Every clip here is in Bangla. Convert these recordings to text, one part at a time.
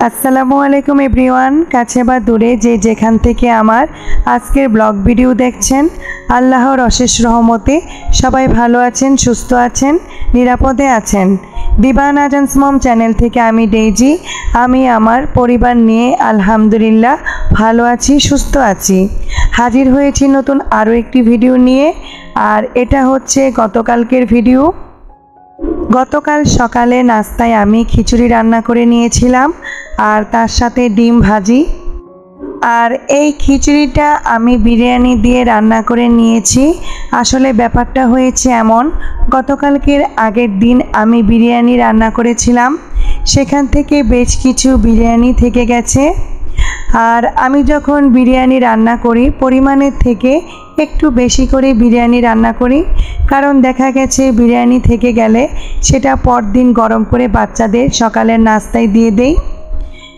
আসসালামু আলাইকুম এভরিওয়ান, কাছে বা দূরে যে যেখান থেকে আমার আজকের ব্লগ ভিডিও দেখছেন, আল্লাহর অশেষ রহমতে সবাই ভালো আছেন, সুস্থ আছেন, নিরাপদে আছেন। দিবান আজান্স মম চ্যানেল থেকে আমি ডেইজি, আমি আমার পরিবার নিয়ে আলহামদুলিল্লাহ ভালো আছি, সুস্থ আছি। হাজির হয়েছি নতুন আরও একটি ভিডিও নিয়ে। আর এটা হচ্ছে গতকালকের ভিডিও। গতকাল সকালে নাস্তায় আমি খিচুড়ি রান্না করে নিয়েছিলাম আর তার সাথে ডিম ভাজি। আর এই খিচুড়িটা আমি বিরিয়ানি দিয়ে রান্না করে নিয়েছি। আসলে ব্যাপারটা হয়েছে এমন, গতকালকের আগের দিন আমি বিরিয়ানি রান্না করেছিলাম, সেখান থেকে বেশ কিছু বিরিয়ানি থেকে গেছে। আর আমি যখন বিরিয়ানি রান্না করি পরিমাণের থেকে একটু বেশি করে বিরিয়ানি রান্না করি, কারণ দেখা গেছে বিরিয়ানি থেকে গেলে সেটা পরদিন গরম করে বাচ্চাদের সকালের নাস্তায় দিয়ে দেই।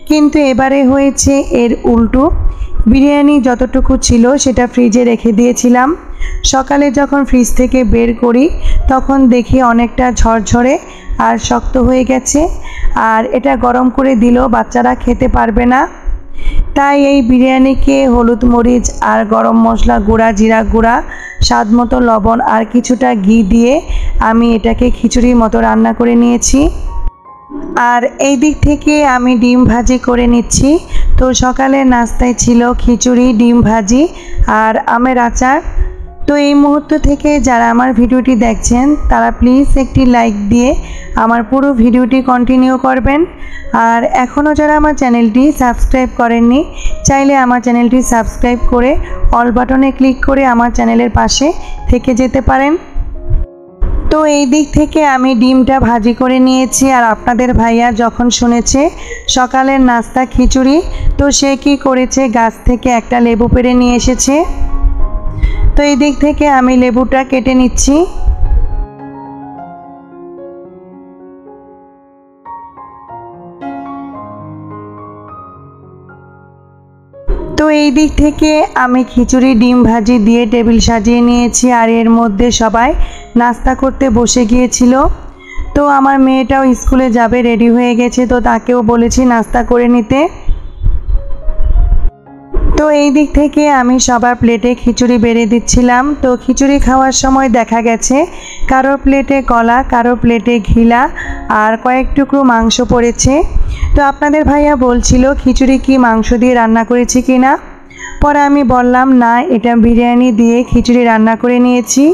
কিন্তু এবারে হয়েছে এর উল্টো। বিরিয়ানি যতটুকু ছিল সেটা ফ্রিজে রেখে দিয়েছিলাম। সকালে যখন ফ্রিজ থেকে বের করি তখন দেখি অনেকটা ঝরঝরে আর শক্ত হয়ে গেছে। আর এটা গরম করে দিলেও বাচ্চারা খেতে পারবে না। তাই এই বিরিয়ানিকে হলুদ মরিচ আর গরম মশলা গুঁড়া, জিরা গুঁড়া, স্বাদ মতো লবণ আর কিছুটা ঘি দিয়ে আমি এটাকে খিচুড়ির মতো রান্না করে নিয়েছি। আর এই দিক থেকে আমি ডিম ভাজি করে নিচ্ছি। তো সকালে নাস্তায় ছিল খিচুড়ি, ডিম ভাজি আর আমের আচার। তো এই মুহূর্ত থেকে যারা আমার ভিডিওটি দেখছেন তারা প্লিজ একটি লাইক দিয়ে আমার পুরো ভিডিওটি কন্টিনিউ করবেন। আর এখনও যারা আমার চ্যানেলটি সাবস্ক্রাইব করেননি, চাইলে আমার চ্যানেলটি সাবস্ক্রাইব করে অল বাটনে ক্লিক করে আমার চ্যানেলের পাশে থেকে যেতে পারেন। তো এই দিক থেকে আমি ডিমটা ভাজি করে নিয়েছি। আর আপনাদের ভাইয়া যখন শুনেছে সকালের নাস্তা খিচুড়ি, তো সে কি করেছে, গাছ থেকে একটা লেবু পেড়ে নিয়ে এসেছে। তো এই দিক থেকে আমি লেবুটা কেটে নিচ্ছি। তো এই দিক থেকে আমি খিচুড়ি, ডিম ভাজি দিয়ে টেবিল সাজিয়ে নিয়েছি। আর এর মধ্যে সবাই নাস্তা করতে বসে গিয়েছিল। তো আমার মেয়েটাও স্কুলে যাবে, রেডি হয়ে গেছে, তো তাকেও বলেছি নাস্তা করে নিতে। তো এই দিক থেকে আমি সবার প্লেটে খিচুড়ি বেড়ে দিচ্ছিলাম। তো খিচুড়ি খাওয়ার সময় দেখা গেছে কারোর প্লেটে কলা, কারোর প্লেটে ঘিলা আর কয়েক টুকরো মাংস পড়েছে। তো আপনাদের ভাইয়া বলছিল খিচুড়ি কি মাংস দিয়ে রান্না করেছি কি না। পরে আমি বললাম না, এটা বিরিয়ানি দিয়ে খিচুড়ি রান্না করে নিয়েছি।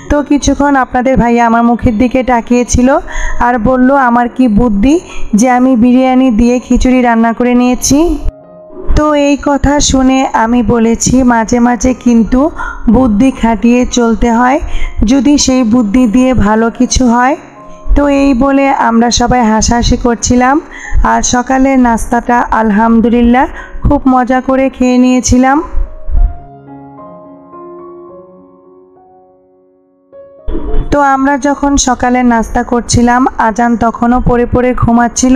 তো কিছুক্ষণ আপনাদের ভাইয়া আমার মুখের দিকে তাকিয়েছিল আর বলল আমার কি বুদ্ধি যে আমি বিরিয়ানি দিয়ে খিচুড়ি রান্না করে নিয়েছি। তো এই কথা শুনে আমি বলেছি মাঝে মাঝে কিন্তু বুদ্ধি খাটিয়ে চলতে হয়, যদি সেই বুদ্ধি দিয়ে ভালো কিছু হয়। তো এই বলে আমরা সবাই হাসাহাসি করছিলাম। আর সকালের নাস্তাটা আলহামদুলিল্লাহ খুব মজা করে খেয়ে নিয়েছিলাম। তো আমরা যখন সকালের নাস্তা করছিলাম আজান তখনও পড়ে পড়ে ঘুমাচ্ছিল।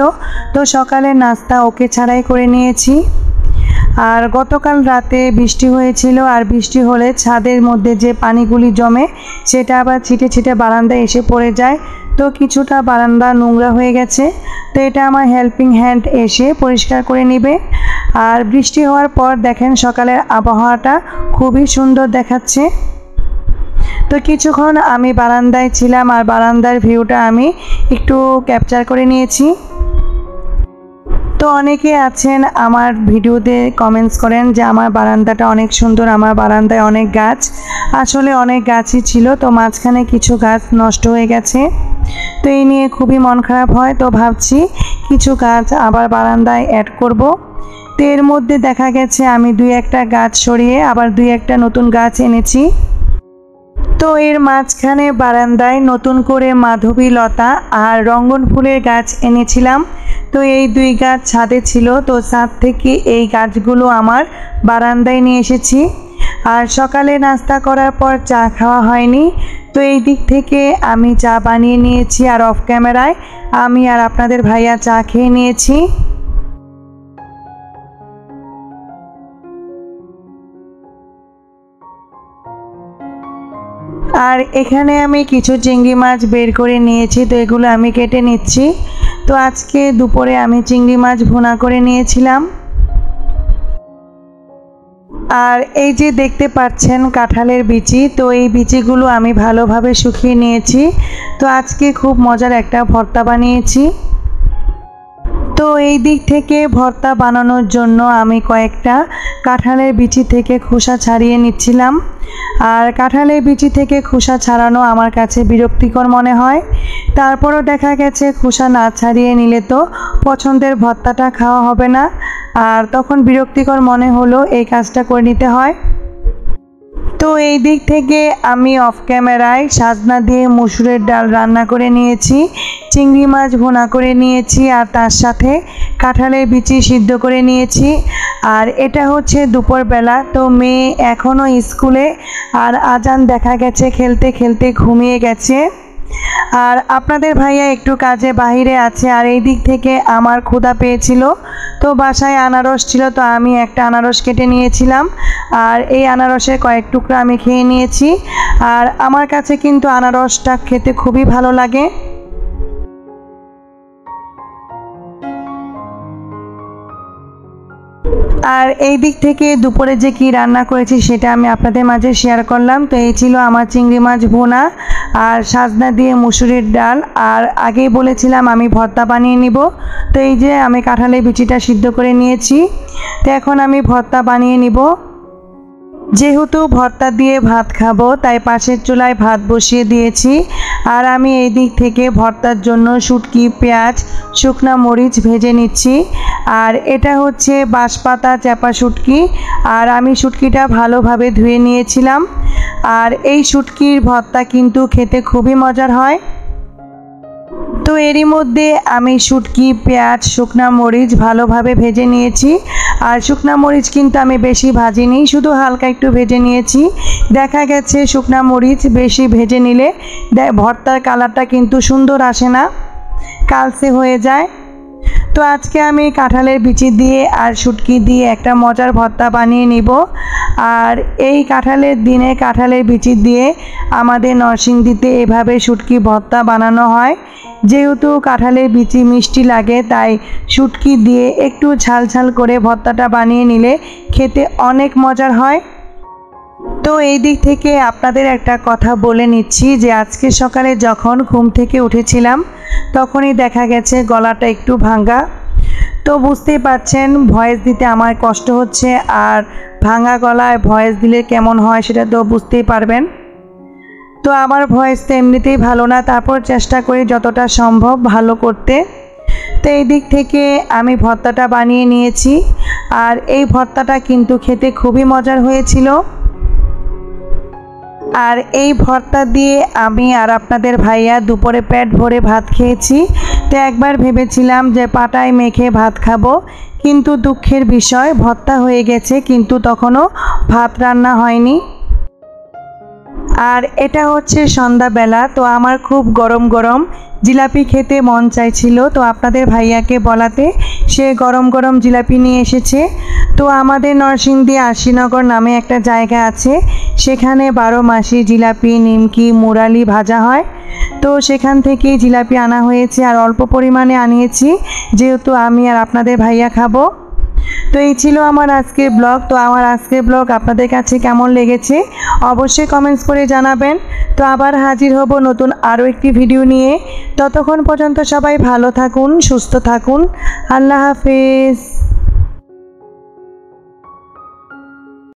তো সকালের নাস্তা ওকে ছাড়াই করে নিয়েছি। আর গতকাল রাতে বৃষ্টি হয়েছিল, আর বৃষ্টি হলে ছাদের মধ্যে যে পানিগুলি জমে সেটা আবার ছিটে ছিটে বারান্দায় এসে পড়ে যায়। তো কিছুটা বারান্দা নোংরা হয়ে গেছে, তো এটা আমার হেল্পিং হ্যান্ড এসে পরিষ্কার করে নেবে। আর বৃষ্টি হওয়ার পর দেখেন সকালের আবহাওয়াটা খুবই সুন্দর দেখাচ্ছে। তো কিছুক্ষণ আমি বারান্দায় ছিলাম আর বারান্দার ভিউটা আমি একটু ক্যাপচার করে নিয়েছি। তো অনেকে আছেন আমার ভিডিওতে কমেন্টস করেন যে আমার বারান্দাটা অনেক সুন্দর, আমার বারান্দায় অনেক গাছ। আসলে অনেক গাছই ছিল, তো মাঝখানে কিছু গাছ নষ্ট হয়ে গেছে। তো এই নিয়ে খুবই মন খারাপ হয়। তো ভাবছি কিছু গাছ আবার বারান্দায় অ্যাড করব। তো এর মধ্যে দেখা গেছে আমি 2-1টা গাছ সরিয়ে আবার 2-1টা নতুন গাছ এনেছি। তো এর মাঝখানে বারান্দায় নতুন করে মাধবী লতা আর রঙ্গন ফুলের গাছ এনেছিলাম। তো এই 2 গাছ ছাদে ছিল, তো ছাদ থেকে এই গাছগুলো আমার বারান্দায় নিয়ে এসেছি। আর সকালে নাস্তা করার পর চা খাওয়া হয়নি, তো এই দিক থেকে আমি চা বানিয়ে নিয়েছি। আর অফ ক্যামেরায় আমি আর আপনাদের ভাইয়া চা খেয়ে নিয়েছি। আর এখানে আমি কিছু চিংড়ি মাছ বের করে নিয়েছি, তো এগুলো আমি কেটে নিচ্ছি। তো আজকে দুপুরে আমি চিংড়ি মাছ ভুনা করে নিয়েছিলাম। আর এই যে দেখতে পাচ্ছেন কাঁঠালের বিচি, তো এই বিচিগুলো আমি ভালোভাবে শুকিয়ে নিয়েছি। তো আজকে খুব মজার একটা ভর্তা বানিয়েছি। তো এই দিক থেকে ভর্তা বানানোর জন্য আমি কয়েকটা কাঁঠালের বিচি থেকে খোসা ছাড়িয়ে নিচ্ছিলাম। আর কাঁঠালের বিচি থেকে খোসা ছাড়ানো আমার কাছে বিরক্তিকর মনে হয়। তারপরও দেখা গেছে খোসা না ছাড়িয়ে নিলে তো পছন্দের ভর্তাটা খাওয়া হবে না, আর তখন বিরক্তিকর মনে হলো এই কাজটা করে নিতে হয়। তো এই দিক থেকে আমি অফ ক্যামেরায় সাজনা দিয়ে মসুরের ডাল রান্না করে নিয়েছি, চিংড়ি মাছ ভুনা করে নিয়েছি, আর তার সাথে কাঁঠালের বিচি সিদ্ধ করে নিয়েছি। আর এটা হচ্ছে দুপুরবেলা। তো মেয়ে এখনও স্কুলে, আর আজান দেখা গেছে খেলতে খেলতে ঘুমিয়ে গেছে। আর আপনাদের ভাইয়া একটু কাজে বাইরে আছে। আর এই দিক থেকে আমার ক্ষুধা পেয়েছিল, তো বাসায় আনারস ছিল, তো আমি একটা আনারস কেটে নিয়েছিলাম। আর এই আনারসের কয়েক টুকরা আমি খেয়ে নিয়েছি। আর আমার কাছে কিন্তু আনারসটা খেতে খুবই ভালো লাগে। আর এই দিক থেকে দুপুরে যে কি রান্না করেছি সেটা আমি আপনাদের মাঝে শেয়ার করলাম। তো এই ছিল আমার চিংড়ি মাছ ভুনা আর সাজনা দিয়ে মুসুরির ডাল। আর আগেই বলেছিলাম আমি ভর্তা বানিয়ে নিব। তো এই যে আমি কাঁঠালের বিচিটা সিদ্ধ করে নিয়েছি, তো এখন আমি ভর্তা বানিয়ে নিব। যেহেতু ভর্তা দিয়ে ভাত খাবো, তাই পাশের চুলায় ভাত বসিয়ে দিয়েছি। আর আমি এই দিক থেকে ভর্তার জন্য শুটকি, পেঁয়াজ, শুকনা মরিচ ভেজে নিচ্ছি। আর এটা হচ্ছে বাঁশপাতা চাপা শুটকি। আর আমি শুটকিটা ভালোভাবে ধুয়ে নিয়েছিলাম। আর এই শুটকির ভর্তা কিন্তু খেতে খুবই মজার হয়। তো এরই মধ্যে আমি শুটকি, পেঁয়াজ, শুকনা মরিচ ভালোভাবে ভেজে নিয়েছি। আর শুকনা মরিচ কিন্তু আমি বেশি ভাজিনি, শুধু হালকা একটু ভেজে নিয়েছি। দেখা গেছে শুকনা মরিচ বেশি ভেজে নিলে ভর্তার কালারটা কিন্তু সুন্দর আসে না, কালচে হয়ে যায়। তো আজকে আমি কাঁঠালের বিচি দিয়ে আর শুটকি দিয়ে একটা মজার ভর্তা বানিয়ে নিব। আর এই কাঁঠালের দিনে কাঁঠালের বিচি দিয়ে আমাদের নরসিংদীতে এভাবে শুটকি ভর্তা বানানো হয়। যেহেতু কাঁঠালের বিচি মিষ্টি লাগে, তাই শুটকি দিয়ে একটু ঝাল ঝাল করে ভর্তাটা বানিয়ে নিলে খেতে অনেক মজার হয়। তো এই দিক থেকে আপনাদের একটা কথা বলে নিচ্ছি যে আজকে সকালে যখন ঘুম থেকে উঠেছিলাম তখনই দেখা গেছে গলাটা একটু ভাঙা। তো বুঝতেই পারছেন ভয়েস দিতে আমার কষ্ট হচ্ছে, আর ভাঙা গলায় ভয়েস দিলে কেমন হয় সেটা তো বুঝতেই পারবেন। তো আমার ভয়েস তো এমনিতেই ভালো না, তারপর চেষ্টা করি যতটা সম্ভব ভালো করতে। তো এই দিক থেকে আমি ভর্তাটা বানিয়ে নিয়েছি। আর এই ভর্তাটা কিন্তু খেতে খুবই মজার হয়েছিল। আর এই ভর্তা দিয়ে আমি আর আপনাদের ভাইয়া দুপুরে পেট ভরে ভাত খেয়েছি। তো একবার ভেবেছিলাম যে পাটায় মেখে ভাত খাবো, কিন্তু দুঃখের বিষয় ভর্তা হয়ে গেছে, কিন্তু তখনও ভাত রান্না হয়নি। আর এটা হচ্ছে সন্ধ্যাবেলা। তো আমার খুব গরম গরম জিলাপি খেতে মন চাইছিল, তো আপনাদের ভাইয়াকে বলাতে সে গরম গরম জিলাপি নিয়ে এসেছে। তো আমাদের নরসিংদী আশিনগর নামে একটা জায়গা আছে, সেখানে 12 মাসি জিলাপি, নিমকি, মুরালি ভাজা হয়। তো সেখান থেকে জিলাপি আনা হয়েছে, আর অল্প পরিমাণে আনিয়েছি যেহেতু আমি আর আপনাদের ভাইয়া খাবো। তো এই ছিল আমার আজকের ব্লগ। তো আমার আজকের ব্লগ আপনাদের কাছে কেমন লেগেছে অবশ্যই কমেন্টস করে জানাবেন। তো আবার হাজির হব নতুন আরও একটি ভিডিও নিয়ে। ততক্ষণ পর্যন্ত সবাই ভালো থাকুন, সুস্থ থাকুন। আল্লাহ হাফেজ।